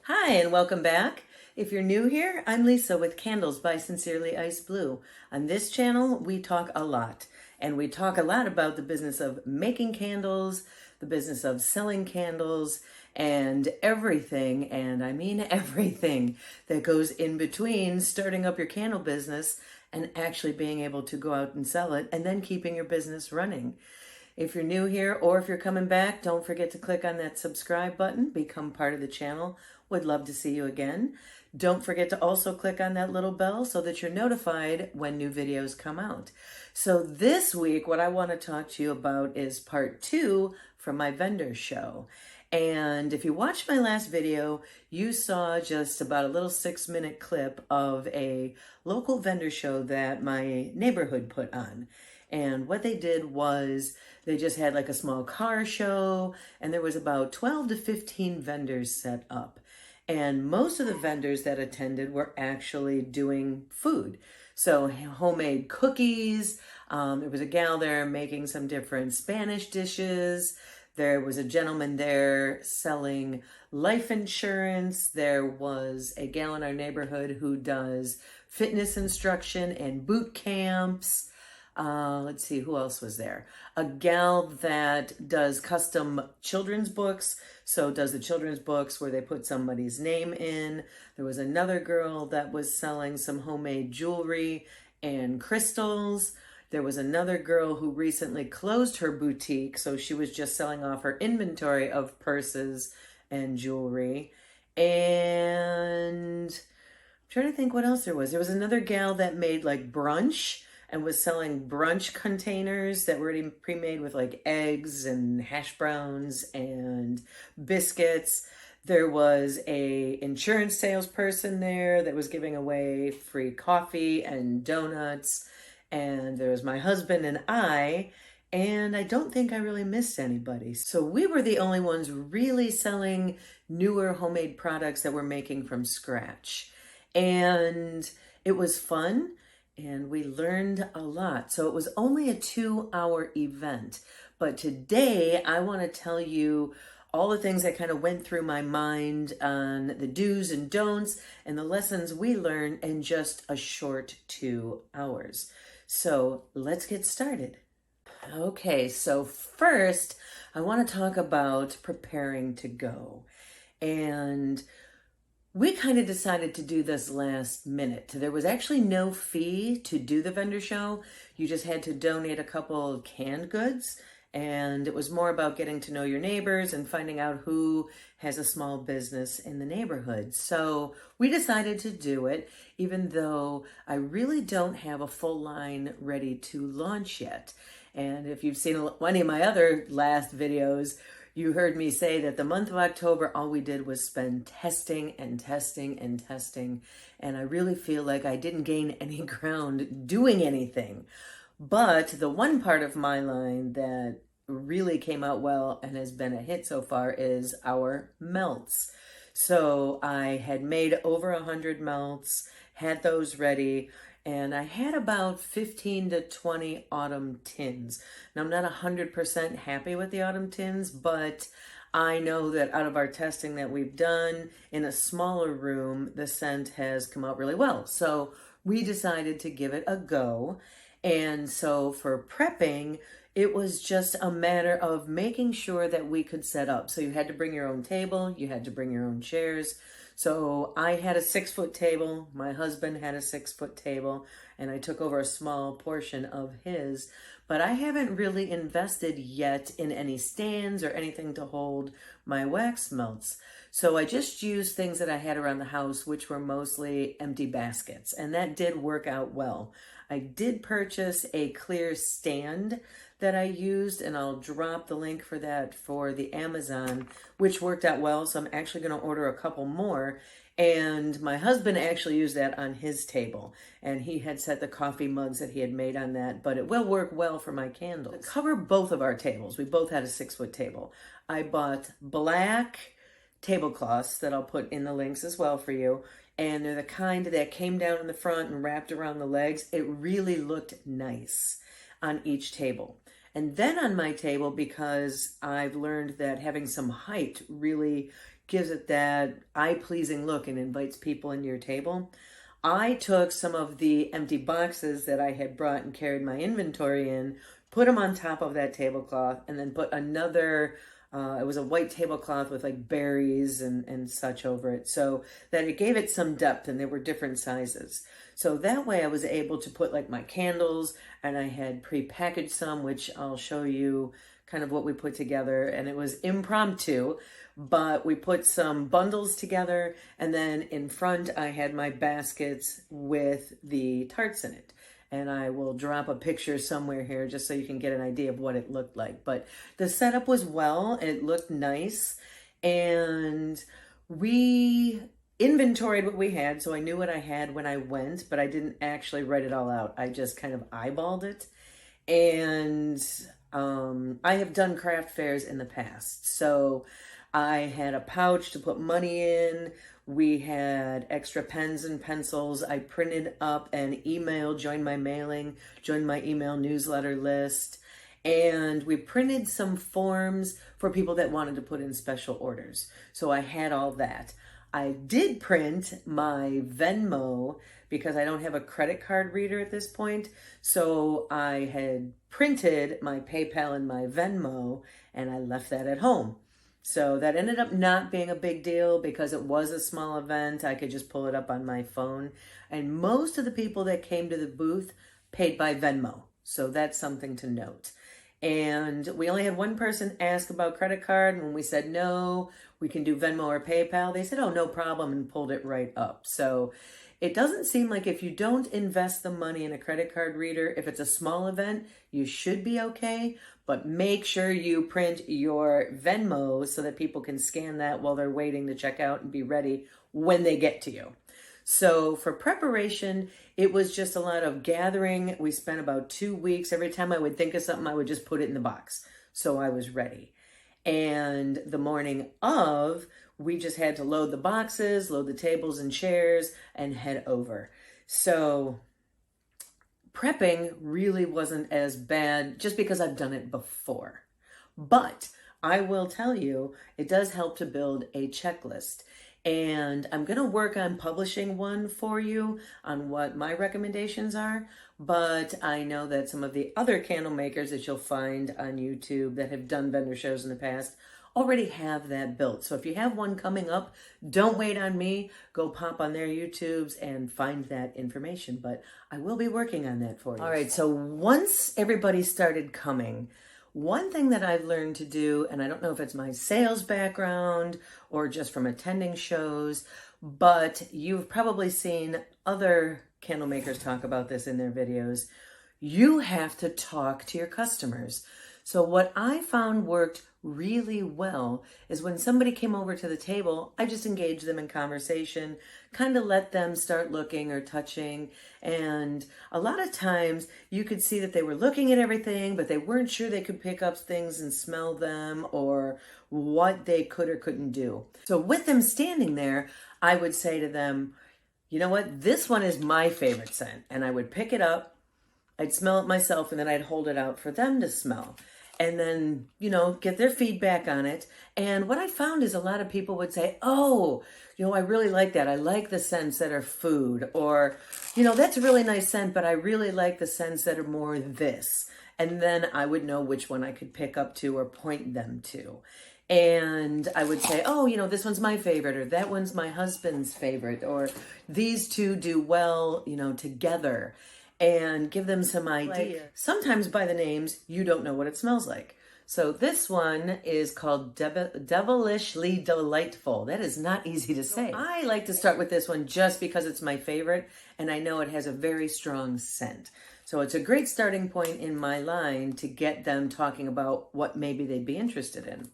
Hi, and welcome back. If you're new here, I'm Lisa with Candles by Sincerely Ice Blue. On this channel, we talk a lot, and we talk a lot about the business of making candles, the business of selling candles, and everything, and I mean everything, that goes in between starting up your candle business and actually being able to go out and sell it, and then keeping your business running. If you're new here or if you're coming back, don't forget to click on that subscribe button, become part of the channel. Would love to see you again. Don't forget to also click on that little bell so that you're notified when new videos come out. So this week, what I want to talk to you about is part 2 from my vendor show. And if you watched my last video, you saw just about a little 6-minute clip of a local vendor show that my neighborhood put on. And what they did was they just had like a small car show, and there was about 12 to 15 vendors set up. And most of the vendors that attended were actually doing food. So homemade cookies. There was a gal there making some different Spanish dishes. There was a gentleman there selling life insurance. There was a gal in our neighborhood who does fitness instruction and boot camps. Let's see, who else was there? A gal that does custom children's books. So does the children's books where they put somebody's name in. There was another girl that was selling some homemade jewelry and crystals. There was another girl who recently closed her boutique. So she was just selling off her inventory of purses and jewelry. And I'm trying to think what else there was. There was another gal that made like brunch and was selling brunch containers that were already pre-made with like eggs and hash browns and biscuits. There was a insurance salesperson there that was giving away free coffee and donuts. And there was my husband and I don't think I really missed anybody. So we were the only ones really selling newer homemade products that we're making from scratch. And it was fun. And we learned a lot. So it was only a 2-hour event. But today I want to tell you all the things that kind of went through my mind on the do's and don'ts and the lessons we learned in just a short 2 hours. So let's get started. Okay, so first I want to talk about preparing to go. And we kind of decided to do this last minute. There was actually no fee to do the vendor show. You just had to donate a couple canned goods, and it was more about getting to know your neighbors and finding out who has a small business in the neighborhood. So we decided to do it, even though I really don't have a full line ready to launch yet. And if you've seen any of my other last videos, you heard me say that the month of October, all we did was spend testing and testing and testing. And I really feel like I didn't gain any ground doing anything. But the one part of my line that really came out well and has been a hit so far is our melts. So I had made over 100 melts, had those ready, and I had about 15 to 20 autumn tins. Now, I'm not 100% happy with the autumn tins, but I know that out of our testing that we've done in a smaller room, the scent has come out really well. So we decided to give it a go. And so for prepping, it was just a matter of making sure that we could set up. So you had to bring your own table, you had to bring your own chairs. So I had a 6-foot table, my husband had a 6-foot table, and I took over a small portion of his. But I haven't really invested yet in any stands or anything to hold my wax melts. So I just used things that I had around the house, which were mostly empty baskets, and that did work out well. I did purchase a clear stand that I used, and I'll drop the link for that for the Amazon, which worked out well. So I'm actually going to order a couple more. And my husband actually used that on his table, and he had set the coffee mugs that he had made on that, but it will work well for my candles. To cover both of our tables, we both had a 6-foot table. I bought black tablecloths that I'll put in the links as well for you. And they're the kind that came down in the front and wrapped around the legs. It really looked nice on each table. And then on my table, because I've learned that having some height really gives it that eye-pleasing look and invites people into your table. I took some of the empty boxes that I had brought and carried my inventory in, put them on top of that tablecloth, and then put another, it was a white tablecloth with like berries and such over it, so that it gave it some depth, and there were different sizes. So that way I was able to put like my candles, and I had pre-packaged some, which I'll show you kind of what we put together, and it was impromptu, but we put some bundles together, and then in front I had my baskets with the tarts in it. And I will drop a picture somewhere here just so you can get an idea of what it looked like. But the setup was well, it looked nice, and we inventoried what we had, so I knew what I had when I went, but I didn't actually write it all out. I just kind of eyeballed it. And I have done craft fairs in the past, so I had a pouch to put money in. We had extra pens and pencils. I printed up an email, joined my mailing, joined my email newsletter list, and we printed some forms for people that wanted to put in special orders. So I had all that. I did print my Venmo because I don't have a credit card reader at this point. So I had printed my PayPal and my Venmo, and I left that at home. So that ended up not being a big deal because it was a small event. I could just pull it up on my phone. And most of the people that came to the booth paid by Venmo. So that's something to note. And we only had one person ask about credit card. And when we said, no, we can do Venmo or PayPal, they said, oh, no problem, and pulled it right up. So it doesn't seem like if you don't invest the money in a credit card reader, if it's a small event, you should be okay. But make sure you print your Venmo so that people can scan that while they're waiting to check out and be ready when they get to you. So for preparation, it was just a lot of gathering. We spent about 2 weeks. Every time I would think of something, I would just put it in the box. So I was ready. And the morning of, we just had to load the boxes, load the tables and chairs, and head over. So prepping really wasn't as bad just because I've done it before. But I will tell you, it does help to build a checklist. And I'm going to work on publishing one for you on what my recommendations are. But I know that some of the other candle makers that you'll find on YouTube that have done vendor shows in the past already have that built. So if you have one coming up, don't wait on me. Go pop on their YouTubes and find that information. But I will be working on that for you. All right, so once everybody started coming, one thing that I've learned to do, and I don't know if it's my sales background or just from attending shows, but you've probably seen other candle makers talk about this in their videos. You have to talk to your customers. So what I found worked really well is when somebody came over to the table, I just engaged them in conversation, kind of let them start looking or touching. And a lot of times you could see that they were looking at everything, but they weren't sure they could pick up things and smell them or what they could or couldn't do. So with them standing there, I would say to them, you know what, this one is my favorite scent. And I would pick it up, I'd smell it myself, and then I'd hold it out for them to smell. And then, you know, get their feedback on it. And what I found is a lot of people would say, oh, you know, I really like that. I like the scents that are food. Or, you know, that's a really nice scent, but I really like the scents that are more this. And then I would know which one I could pick up to or point them to. And I would say, oh, you know, this one's my favorite, or that one's my husband's favorite, or these two do well, you know, together. And give them some idea. Sometimes by the names, you don't know what it smells like. So this one is called Devilishly Delightful. That is not easy to say. I like to start with this one just because it's my favorite, and I know it has a very strong scent. So it's a great starting point in my line to get them talking about what maybe they'd be interested in.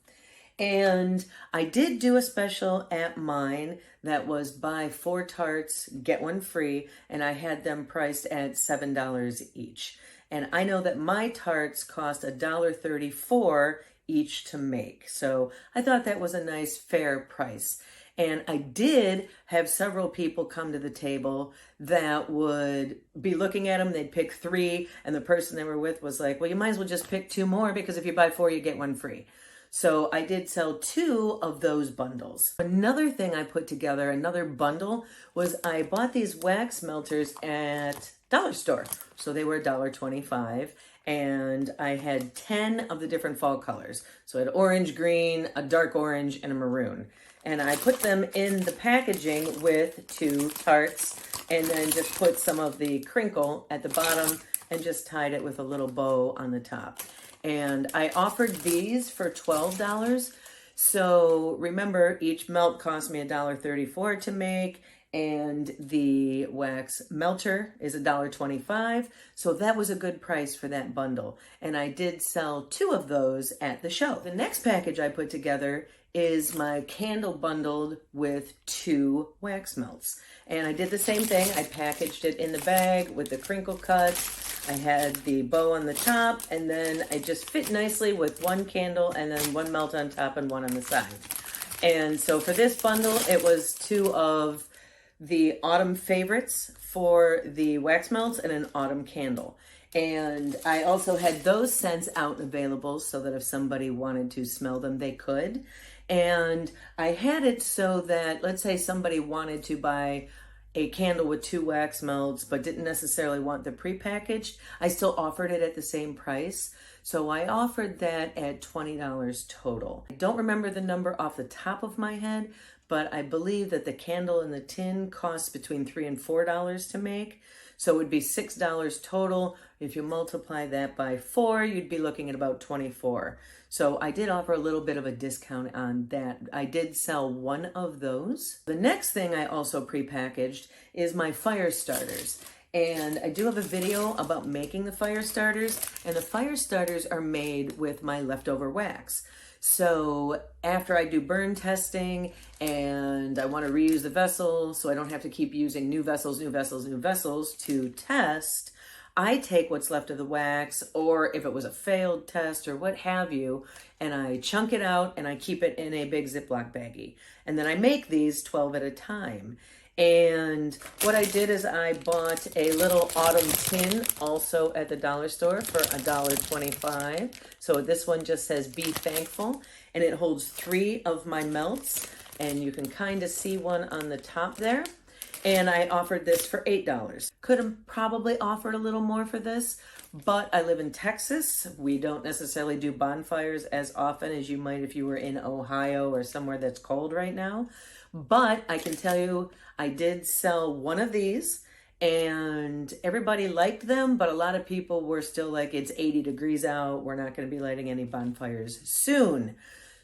And I did do a special at mine that was buy 4 tarts, get one free, and I had them priced at $7 each. And I know that my tarts cost $1.34 each to make. So I thought that was a nice, fair price. And I did have several people come to the table that would be looking at them. They'd pick 3, and the person they were with was like, well, you might as well just pick 2 more because if you buy 4, you get one free. So I did sell 2 of those bundles. Another thing I put together, another bundle, was I bought these wax melters at dollar store. So they were $1.25, and I had 10 of the different fall colors. So I had orange, green, a dark orange, and a maroon. And I put them in the packaging with 2 tarts, and then just put some of the crinkle at the bottom and just tied it with a little bow on the top. And I offered these for $12. So remember, each melt cost me $1.34 to make, and the wax melter is $1.25. So that was a good price for that bundle. And I did sell 2 of those at the show. The next package I put together is my candle bundled with 2 wax melts. And I did the same thing. I packaged it in the bag with the crinkle cuts. I had the bow on the top, and then I just fit nicely with 1 candle and then 1 melt on top and 1 on the side. And so for this bundle, it was 2 of the autumn favorites for the wax melts and an autumn candle. And I also had those scents out and available so that if somebody wanted to smell them, they could. And I had it so that, let's say somebody wanted to buy a candle with 2 wax melts but didn't necessarily want the prepackaged, I still offered it at the same price. So I offered that at $20 total. I don't remember the number off the top of my head, but I believe that the candle in the tin costs between $3 and $4 to make. So it would be $6 total. If you multiply that by 4, you'd be looking at about $24. So I did offer a little bit of a discount on that. I did sell 1 of those. The next thing I also prepackaged is my fire starters. And I do have a video about making the fire starters, and the fire starters are made with my leftover wax. So after I do burn testing and I want to reuse the vessel so I don't have to keep using new vessels to test, I take what's left of the wax, or if it was a failed test or what have you, and I chunk it out and I keep it in a big Ziploc baggie. And then I make these 12 at a time. And what I did is I bought a little autumn tin also at the dollar store for $1.25. So this one just says "Be Thankful," and it holds 3 of my melts, and you can kind of see one on the top there. And I offered this for $8. Could have probably offered a little more for this, but I live in Texas. We don't necessarily do bonfires as often as you might if you were in Ohio or somewhere that's cold right now. But I can tell you, I did sell 1 of these, and everybody liked them, but a lot of people were still like, it's 80 degrees out. We're not going to be lighting any bonfires soon.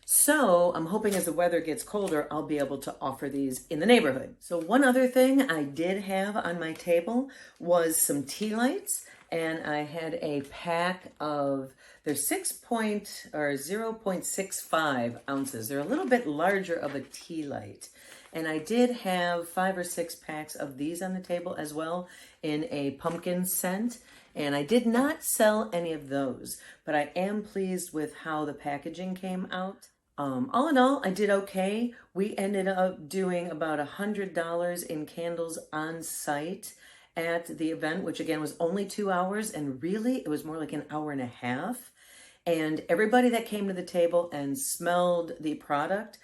So I'm hoping as the weather gets colder, I'll be able to offer these in the neighborhood. So one other thing I did have on my table was some tea lights, and I had a pack of, they're 0.65 ounces. They're a little bit larger of a tea light. And I did have 5 or 6 packs of these on the table as well in a pumpkin scent. And I did not sell any of those, but I am pleased with how the packaging came out. All in all, I did okay. We ended up doing about $100 in candles on site at the event, which again was only 2 hours, and really it was more like an hour and a half. And everybody that came to the table and smelled the product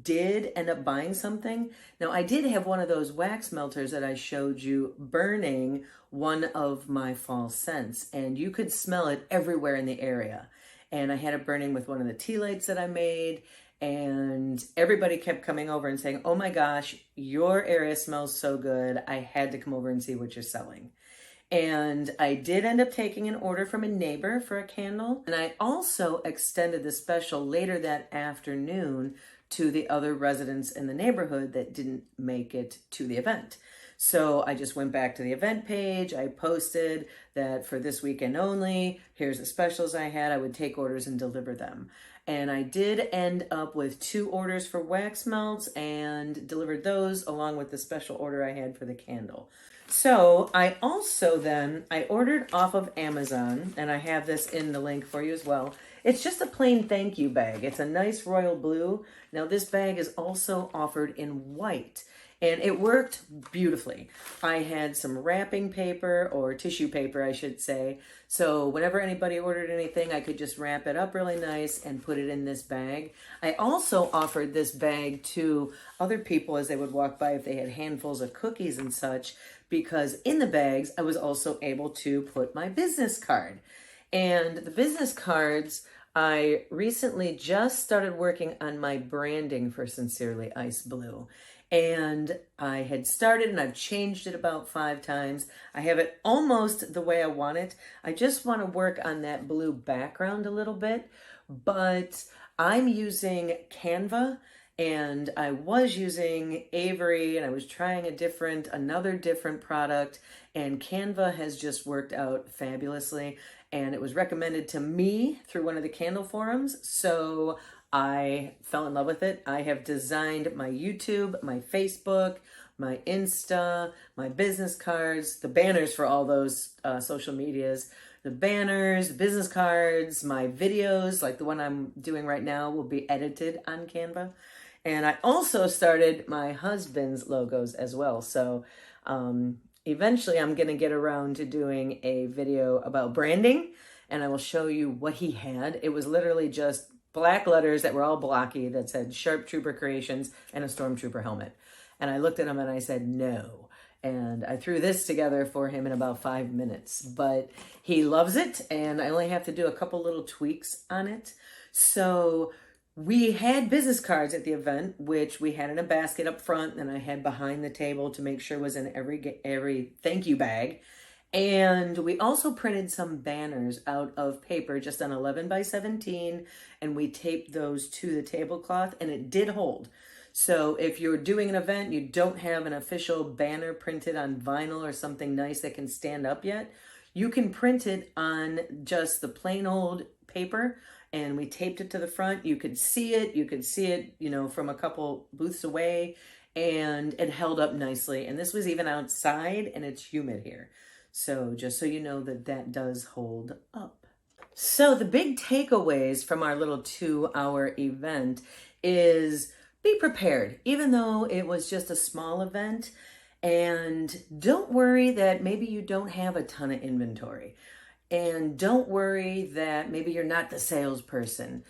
did end up buying something. Now, I did have one of those wax melters that I showed you burning one of my fall scents, and you could smell it everywhere in the area. And I had it burning with one of the tea lights that I made, and everybody kept coming over and saying, "Oh my gosh, your area smells so good. I had to come over and see what you're selling." And I did end up taking an order from a neighbor for a candle. And I also extended the special later that afternoon to the other residents in the neighborhood that didn't make it to the event. So I just went back to the event page. I posted that for this weekend only, here's the specials I had. I would take orders and deliver them. And I did end up with 2 orders for wax melts and delivered those along with the special order I had for the candle. So I also then, I ordered off of Amazon, and I have this in the link for you as well. It's just a plain thank you bag. It's a nice royal blue. Now this bag is also offered in white, and it worked beautifully. I had some wrapping paper, or tissue paper I should say, so whenever anybody ordered anything, I could just wrap it up really nice and put it in this bag. I also offered this bag to other people as they would walk by if they had handfuls of cookies and such, because in the bags I was also able to put my business card. And the business cards, I recently just started working on my branding for Sincerely Ice Blue. And I had started and I've changed it about 5 times. I have it almost the way I want it. I just want to work on that blue background a little bit. But I'm using CANVA, and I was using Avery, and I was trying another different product, and CANVA has just worked out fabulously. And it was recommended to me through one of the candle forums, so I fell in love with it. I have designed my YouTube, my Facebook, my Insta, my business cards, the banners for all those social medias, the banners, the business cards, my videos, like the one I'm doing right now will be edited on Canva. And I also started my husband's logos as well. So eventually I'm going to get around to doing a video about branding, and I will show you what he had. It was literally just black letters that were all blocky that said Sharp Trooper Creations and a Stormtrooper helmet. And I looked at him and I said, no. And I threw this together for him in about 5 minutes. But he loves it, and I only have to do a couple little tweaks on it. So we had business cards at the event, which we had in a basket up front, and I had behind the table to make sure was in every thank you bag. And we also printed some banners out of paper, just on 11 by 17, and we taped those to the tablecloth, and it did hold. So if you're doing an event, you don't have an official banner printed on vinyl or something nice that can stand up yet, you can print it on just the plain old paper, and we taped it to the front. You could see it, you know, from a couple booths away, and it held up nicely. And this was even outside, and it's humid here. So just so you know that does hold up. So the big takeaways from our little 2-hour event is be prepared, even though it was just a small event. And don't worry that maybe you don't have a ton of inventory. And don't worry that maybe you're not the salesperson,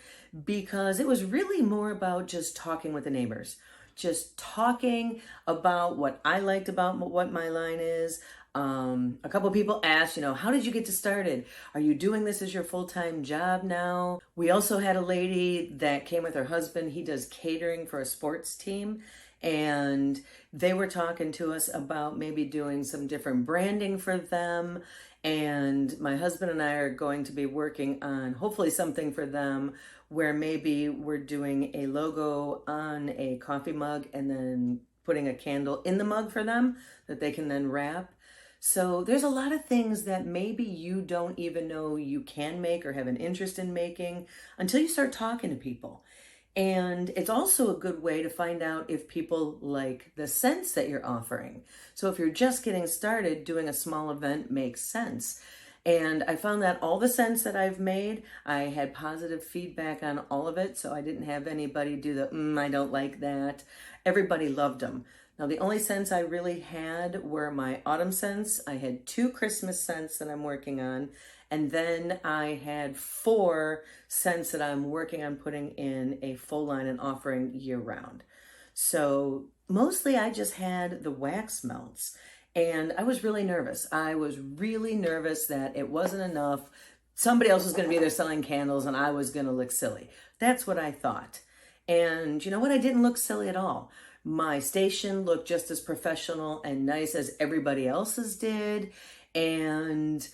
because it was really more about just talking with the neighbors, just talking about what I liked about what my line is. A couple people asked, you know, how did you get started? Are you doing this as your full-time job now? We also had a lady that came with her husband. He does catering for a sports team. And they were talking to us about maybe doing some different branding for them. And my husband and I are going to be working on hopefully something for them where maybe we're doing a logo on a coffee mug and then putting a candle in the mug for them that they can then wrap. So there's a lot of things that maybe you don't even know you can make or have an interest in making until you start talking to people. And it's also a good way to find out if people like the scents that you're offering. So if you're just getting started, doing a small event makes sense. And I found that all the scents that I've made, I had positive feedback on all of it. So I didn't have anybody do the, I don't like that. Everybody loved them. Now, the only scents I really had were my autumn scents. I had 2 Christmas scents that I'm working on. And then I had 4 scents that I'm working on putting in a full line and offering year round. So mostly I just had the wax melts. And I was really nervous. I was really nervous that it wasn't enough. Somebody else was going to be there selling candles and I was going to look silly. That's what I thought. And you know what? I didn't look silly at all. My station looked just as professional and nice as everybody else's did. And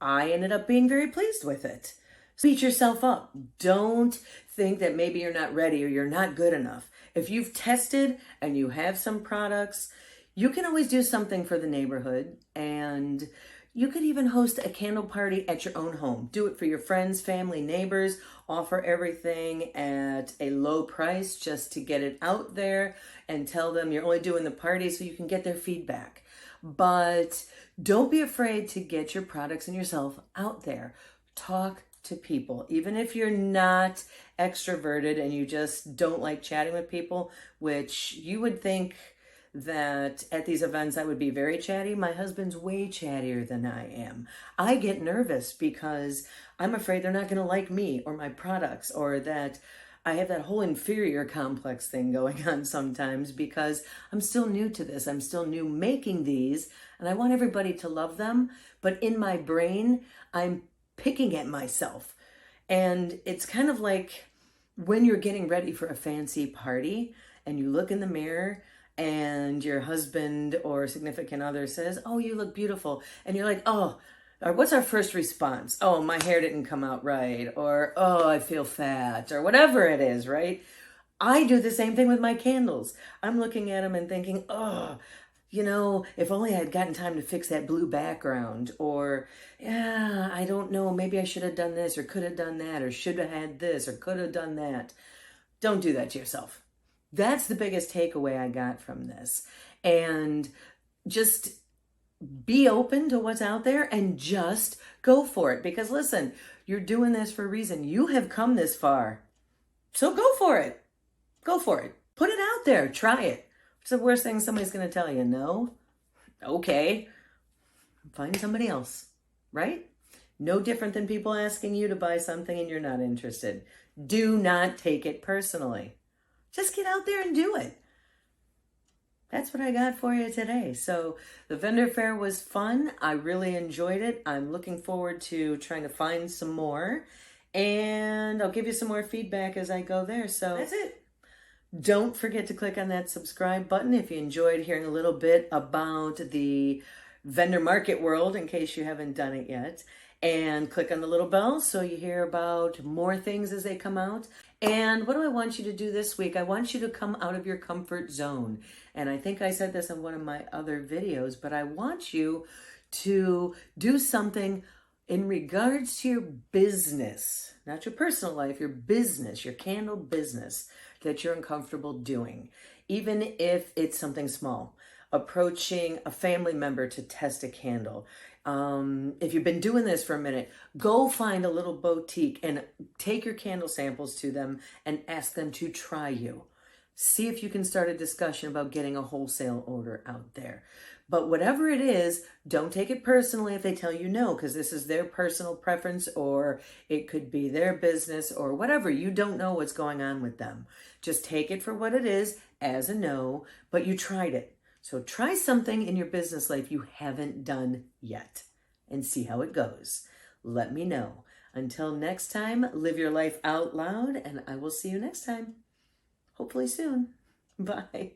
I ended up being very pleased with it. Beat yourself up. Don't think that maybe you're not ready or you're not good enough. If you've tested and you have some products, you can always do something for the neighborhood, and you could even host a candle party at your own home. Do it for your friends, family, neighbors. Offer everything at a low price just to get it out there and tell them you're only doing the party so you can get their feedback. But don't be afraid to get your products and yourself out there. Talk to people. Even if you're not extroverted and you just don't like chatting with people, which you would think that at these events I would be very chatty. My husband's way chattier than I am. I get nervous because I'm afraid they're not going to like me or my products, or that I have that whole inferior complex thing going on sometimes because I'm still new to this. I'm still new making these and I want everybody to love them. But in my brain, I'm picking at myself. And it's kind of like when you're getting ready for a fancy party and you look in the mirror and your husband or significant other says, "Oh, you look beautiful." And you're like, "Oh," or what's our first response? "Oh, my hair didn't come out right," or "Oh, I feel fat," or whatever it is, right? I do the same thing with my candles. I'm looking at them and thinking, "Oh, if only I had gotten time to fix that blue background," or, "Yeah, I don't know, maybe I should have done this or could have done that or should have had this or could have done that." Don't do that to yourself. That's the biggest takeaway I got from this. And just be open to what's out there and just go for it. Because listen, you're doing this for a reason. You have come this far. So go for it. Go for it. Put it out there. Try it. What's the worst thing somebody's going to tell you? No? Okay. Find somebody else. Right? No different than people asking you to buy something and you're not interested. Do not take it personally. Just get out there and do it. That's what I got for you today. So the vendor fair was fun. I really enjoyed it. I'm looking forward to trying to find some more. And I'll give you some more feedback as I go there. So that's it. Don't forget to click on that subscribe button if you enjoyed hearing a little bit about the vendor market world, in case you haven't done it yet. And click on the little bell so you hear about more things as they come out. And what do I want you to do this week? I want you to come out of your comfort zone. And I think I said this in one of my other videos, but I want you to do something in regards to your business, not your personal life, your business, your candle business that you're uncomfortable doing, even if it's something small. Approaching a family member to test a candle. If you've been doing this for a minute, go find a little boutique and take your candle samples to them and ask them to try you. See if you can start a discussion about getting a wholesale order out there. But whatever it is, don't take it personally if they tell you no, because this is their personal preference, or it could be their business or whatever. You don't know what's going on with them. Just take it for what it is as a no, but you tried it. So try something in your business life you haven't done yet and see how it goes. Let me know. Until next time, live your life out loud, and I will see you next time. Hopefully soon. Bye.